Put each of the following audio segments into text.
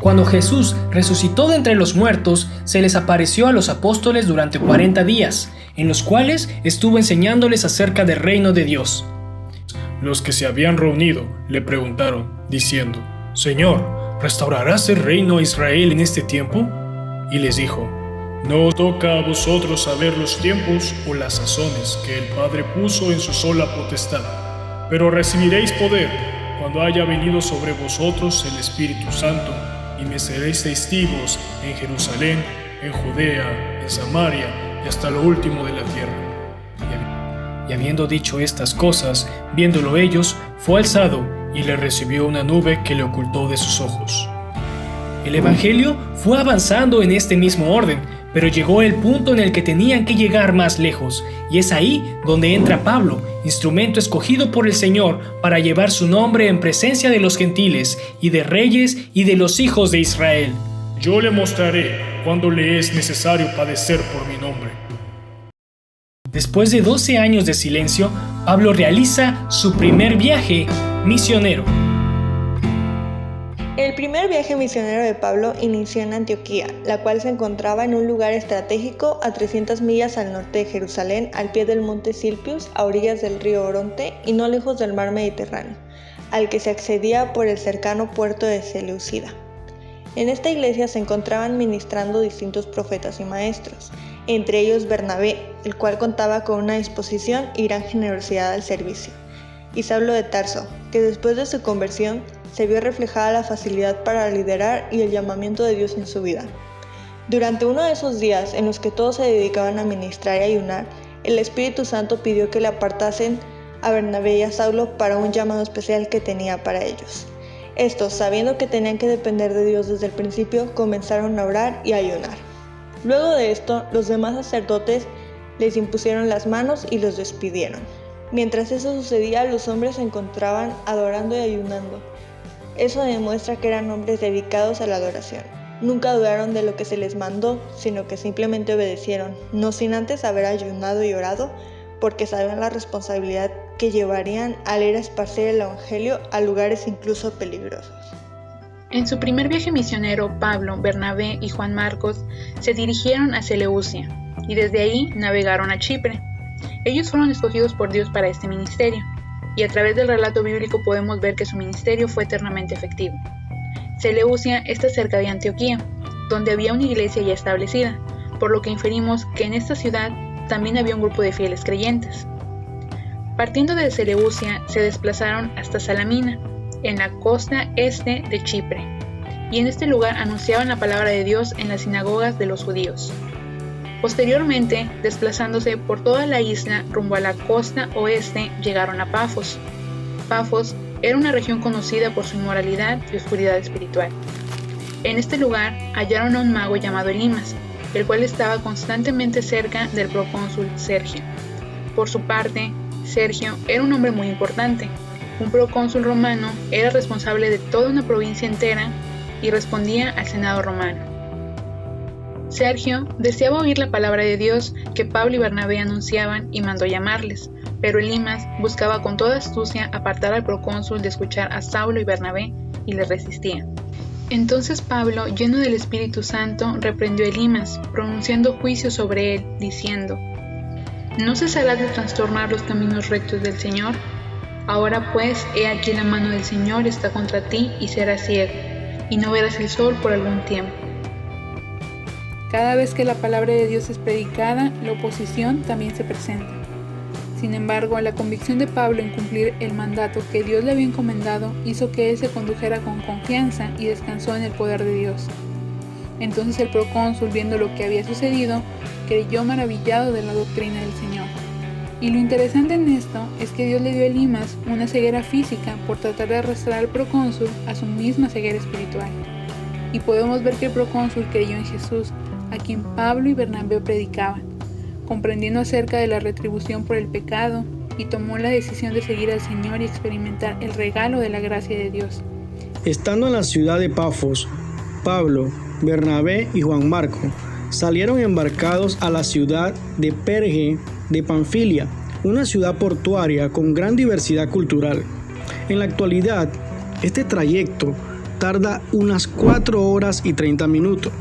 Cuando Jesús resucitó de entre los muertos, se les apareció a los apóstoles durante 40 días, en los cuales estuvo enseñándoles acerca del reino de Dios. Los que se habían reunido le preguntaron, diciendo: Señor, ¿restaurarás el reino a Israel en este tiempo? Y les dijo: No os toca a vosotros saber los tiempos o las sazones que el Padre puso en su sola potestad, pero recibiréis poder cuando haya venido sobre vosotros el Espíritu Santo, y me seréis testigos en Jerusalén, en Judea, en Samaria y hasta lo último de la tierra. Y habiendo dicho estas cosas, viéndolo ellos, fue alzado y le recibió una nube que le ocultó de sus ojos. El Evangelio fue avanzando en este mismo orden, pero llegó el punto en el que tenían que llegar más lejos, y es ahí donde entra Pablo, instrumento escogido por el Señor para llevar su nombre en presencia de los gentiles y de reyes y de los hijos de Israel. Yo le mostraré cuándo le es necesario padecer por mi nombre. Después de 12 años de silencio, Pablo realiza su primer viaje misionero. El primer viaje misionero de Pablo inició en Antioquía, la cual se encontraba en un lugar estratégico a 300 millas al norte de Jerusalén, al pie del monte Silpius, a orillas del río Oronte y no lejos del mar Mediterráneo, al que se accedía por el cercano puerto de Seleucida. En esta iglesia se encontraban ministrando distintos profetas y maestros, entre ellos Bernabé, el cual contaba con una disposición y gran generosidad al servicio, y Saulo de Tarso, que después de su conversión se vio reflejada la facilidad para liderar y el llamamiento de Dios en su vida. Durante uno de esos días en los que todos se dedicaban a ministrar y ayunar, el Espíritu Santo pidió que le apartasen a Bernabé y a Saulo para un llamado especial que tenía para ellos. Estos, sabiendo que tenían que depender de Dios desde el principio, comenzaron a orar y a ayunar. Luego de esto, los demás sacerdotes les impusieron las manos y los despidieron. Mientras eso sucedía, los hombres se encontraban adorando y ayunando. Eso demuestra que eran hombres dedicados a la adoración. Nunca dudaron de lo que se les mandó, sino que simplemente obedecieron, no sin antes haber ayunado y orado, porque sabían la responsabilidad que llevarían al ir a esparcir el Evangelio a lugares incluso peligrosos. En su primer viaje misionero, Pablo, Bernabé y Juan Marcos se dirigieron a Seleucia y desde ahí navegaron a Chipre. Ellos fueron escogidos por Dios para este ministerio, y a través del relato bíblico podemos ver que su ministerio fue eternamente efectivo. Seleucia está cerca de Antioquía, donde había una iglesia ya establecida, por lo que inferimos que en esta ciudad también había un grupo de fieles creyentes. Partiendo de Seleucia, se desplazaron hasta Salamina, en la costa este de Chipre, y en este lugar anunciaban la palabra de Dios en las sinagogas de los judíos. Posteriormente, desplazándose por toda la isla rumbo a la costa oeste, llegaron a Pafos. Pafos era una región conocida por su inmoralidad y oscuridad espiritual. En este lugar hallaron a un mago llamado Elimas, el cual estaba constantemente cerca del procónsul Sergio. Por su parte, Sergio era un hombre muy importante. Un procónsul romano era responsable de toda una provincia entera y respondía al Senado romano. Sergio deseaba oír la palabra de Dios que Pablo y Bernabé anunciaban y mandó llamarles, pero Elimas buscaba con toda astucia apartar al procónsul de escuchar a Saulo y Bernabé y les resistía. Entonces Pablo, lleno del Espíritu Santo, reprendió a Elimas, pronunciando juicio sobre él, diciendo: ¿No cesarás de trastornar los caminos rectos del Señor? Ahora pues, he aquí la mano del Señor está contra ti y serás ciego, y no verás el sol por algún tiempo. Cada vez que la palabra de Dios es predicada, la oposición también se presenta. Sin embargo, la convicción de Pablo en cumplir el mandato que Dios le había encomendado hizo que él se condujera con confianza y descansó en el poder de Dios. Entonces el procónsul, viendo lo que había sucedido, creyó maravillado de la doctrina del Señor. Y lo interesante en esto es que Dios le dio a Elimas una ceguera física por tratar de arrastrar al procónsul a su misma ceguera espiritual. Y podemos ver que el procónsul creyó en Jesús, a quien Pablo y Bernabé predicaban, comprendiendo acerca de la retribución por el pecado, y tomó la decisión de seguir al Señor y experimentar el regalo de la gracia de Dios. Estando en la ciudad de Pafos, Pablo, Bernabé y Juan Marco salieron embarcados a la ciudad de Perge de Panfilia, una ciudad portuaria con gran diversidad cultural. En la actualidad, este trayecto tarda unas 4 horas y 30 minutos,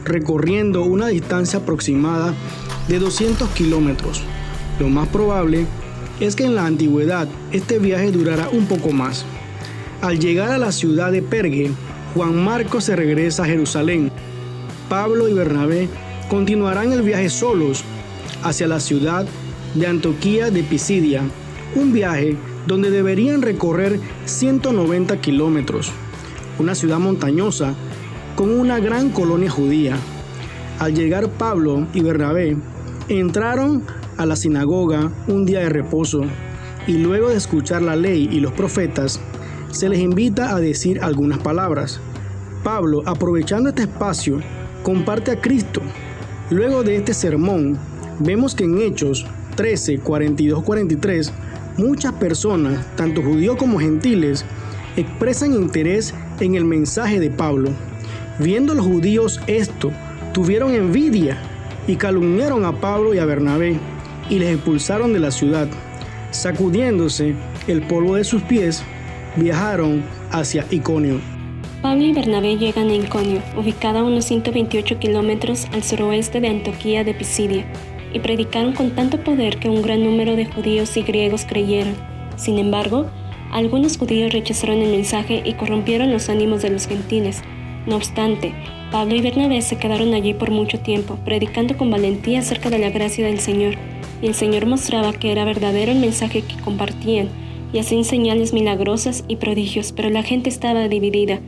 recorriendo una distancia aproximada de 200 kilómetros. Lo más probable es que en la antigüedad este viaje durará un poco más. Al llegar a la ciudad de Perge, Juan Marcos se regresa a Jerusalén. Pablo y Bernabé continuarán el viaje solos hacia la ciudad de Antioquía de Pisidia, un viaje donde deberían recorrer 190 kilómetros, una ciudad montañosa con una gran colonia judía. Al llegar Pablo y Bernabé, entraron a la sinagoga un día de reposo y luego de escuchar la ley y los profetas, se les invita a decir algunas palabras. Pablo, aprovechando este espacio, comparte a Cristo. Luego de este sermón, vemos que en Hechos 13, 42, 43, muchas personas, tanto judíos como gentiles, expresan interés en el mensaje de Pablo. Viendo los judíos esto, tuvieron envidia y calumniaron a Pablo y a Bernabé y les expulsaron de la ciudad. Sacudiéndose el polvo de sus pies, viajaron hacia Iconio. Pablo y Bernabé llegan a Iconio, ubicada a unos 128 kilómetros al suroeste de Antioquía de Pisidia, y predicaron con tanto poder que un gran número de judíos y griegos creyeron. Sin embargo, algunos judíos rechazaron el mensaje y corrompieron los ánimos de los gentiles. No obstante, Pablo y Bernabé se quedaron allí por mucho tiempo, predicando con valentía acerca de la gracia del Señor, y el Señor mostraba que era verdadero el mensaje que compartían, y hacían señales milagrosas y prodigios, pero la gente estaba dividida,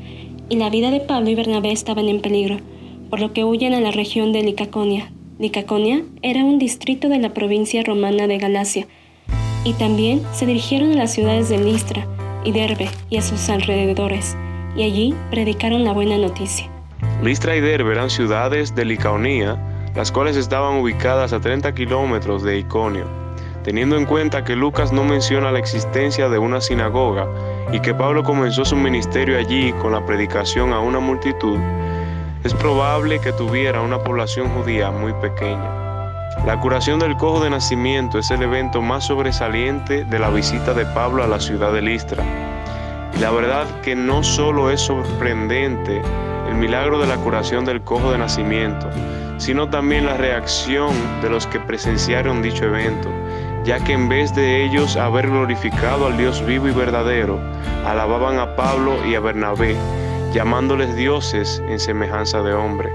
y la vida de Pablo y Bernabé estaban en peligro, por lo que huyen a la región de Licaonia. Licaonia era un distrito de la provincia romana de Galacia, y también se dirigieron a las ciudades de Listra y Derbe y a sus alrededores, y allí predicaron la buena noticia. Listra y Derbe eran ciudades de Licaonia, las cuales estaban ubicadas a 30 kilómetros de Iconio. Teniendo en cuenta que Lucas no menciona la existencia de una sinagoga y que Pablo comenzó su ministerio allí con la predicación a una multitud, es probable que tuviera una población judía muy pequeña. La curación del cojo de nacimiento es el evento más sobresaliente de la visita de Pablo a la ciudad de Listra. Y la verdad que no solo es sorprendente el milagro de la curación del cojo de nacimiento, sino también la reacción de los que presenciaron dicho evento, ya que en vez de ellos haber glorificado al Dios vivo y verdadero, alababan a Pablo y a Bernabé, llamándoles dioses en semejanza de hombre.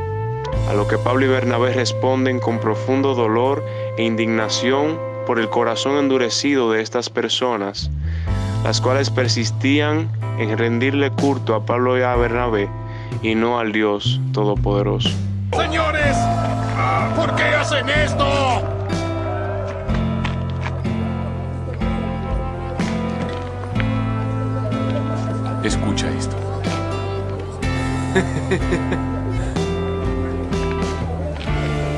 A lo que Pablo y Bernabé responden con profundo dolor e indignación por el corazón endurecido de estas personas, las cuales persistían en rendirle culto a Pablo y a Bernabé y no al Dios Todopoderoso. ¡Señores! ¿Por qué hacen esto? Escucha esto.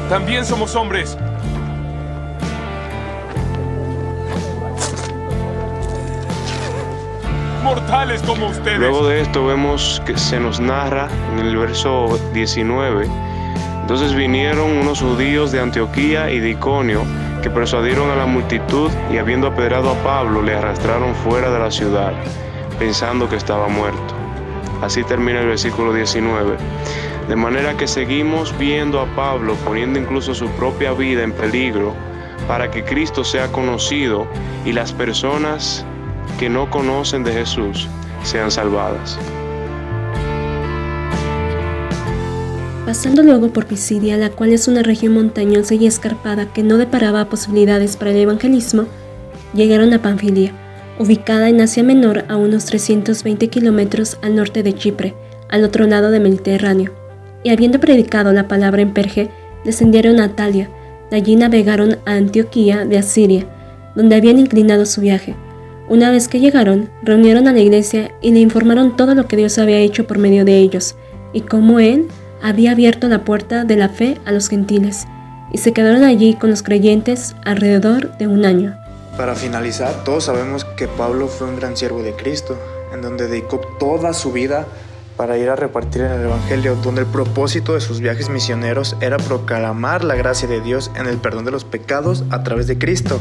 También somos hombres. Mortales como ustedes. Luego de esto vemos que se nos narra en el verso 19. Entonces vinieron unos judíos de Antioquía y de Iconio que persuadieron a la multitud y habiendo apedrado a Pablo le arrastraron fuera de la ciudad, pensando que estaba muerto. Así termina el versículo 19. De manera que seguimos viendo a Pablo poniendo incluso su propia vida en peligro para que Cristo sea conocido y las personas que no conocen de Jesús sean salvadas. Pasando luego por Pisidia, la cual es una región montañosa y escarpada que no deparaba posibilidades para el evangelismo, llegaron a Panfilia, ubicada en Asia Menor a unos 320 kilómetros al norte de Chipre, al otro lado del Mediterráneo. Y habiendo predicado la palabra en Perge, descendieron a Atalia. De allí navegaron a Antioquía de Asiria, donde habían inclinado su viaje. Una vez que llegaron, reunieron a la iglesia y le informaron todo lo que Dios había hecho por medio de ellos, y cómo Él había abierto la puerta de la fe a los gentiles, y se quedaron allí con los creyentes alrededor de un año. Para finalizar, todos sabemos que Pablo fue un gran siervo de Cristo, en donde dedicó toda su vida para ir a repartir el Evangelio, donde el propósito de sus viajes misioneros era proclamar la gracia de Dios en el perdón de los pecados a través de Cristo.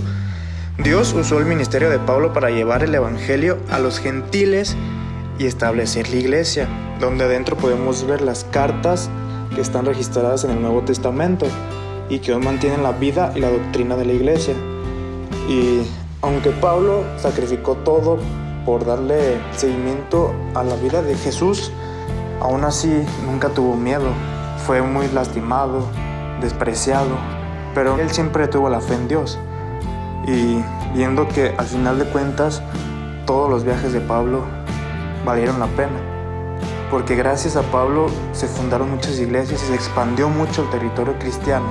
Dios usó el ministerio de Pablo para llevar el Evangelio a los gentiles y establecer la iglesia. donde adentro podemos ver las cartas que están registradas en el Nuevo Testamento y que hoy mantienen la vida y la doctrina de la iglesia. Y aunque Pablo sacrificó todo por darle seguimiento a la vida de Jesús, aún así nunca tuvo miedo. Fue muy lastimado, despreciado, pero él siempre tuvo la fe en Dios. Y viendo que al final de cuentas todos los viajes de Pablo valieron la pena, porque gracias a Pablo se fundaron muchas iglesias y se expandió mucho el territorio cristiano.